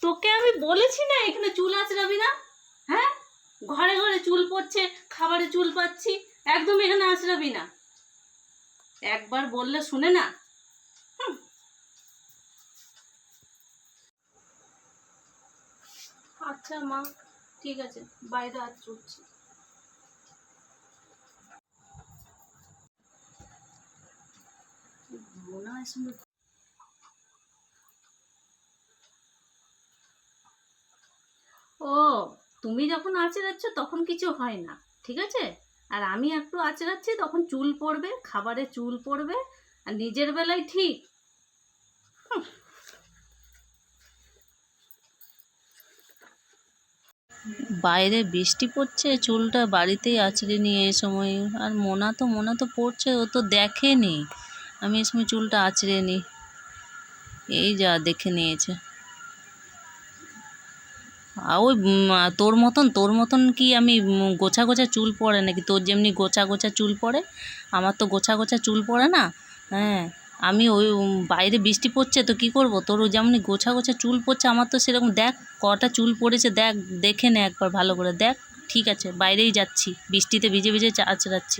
তোকে আমি বলেছি না এখানে চুল আঁচড়াবি না? হ্যাঁ, ঘরে ঘরে চুল পড়ছে, খাবারে চুল পাচ্ছি, একদম এখানে আঁচড়াবি না। একবার বললে শুনে না। হুম। আচ্ছা মা, ঠিক আছে, বাইরে হাত চুলছি। মনে হয় শুনে। ও, তুমি যখন আঁচড়াচ্ছ তখন কিছু হয় না, ঠিক আছে? আর আমি একটু আঁচড়াচ্ছি তখন চুল পড়বে, খাবারে চুল পড়বে, আর নিজের বেলায় ঠিক। হুম। বাইরে বৃষ্টি পড়ছে, চুলটা বাড়িতেই আঁচড়ে নিয়ে এই সময়। আর মোনা তো পড়ছে, ও তো দেখেনি আমি এই সময় চুলটা আঁচড়ে নিই। এই যা দেখে নিয়েছে। ওই তোর মতন কি আমি গোছা গোছা চুল পড়ে নাকি? তোর যেমনি গোছা গোছা চুল পড়ে, আমার তো গোছা গোছা চুল পড়ে না। হ্যাঁ, আমি ওই বাইরে বৃষ্টি পড়ছে তো কি করব, তোর যেমনি গোছা গোছা চুল পড়ছে আমার তো সেরকম। দেখ কটা চুল পড়েছে, দেখ, দেখে নে একবার ভালো করে দেখ। ঠিক আছে, বাইরেই যাচ্ছি, বৃষ্টিতে ভিজে ভিজে আঁচড়াচ্ছি।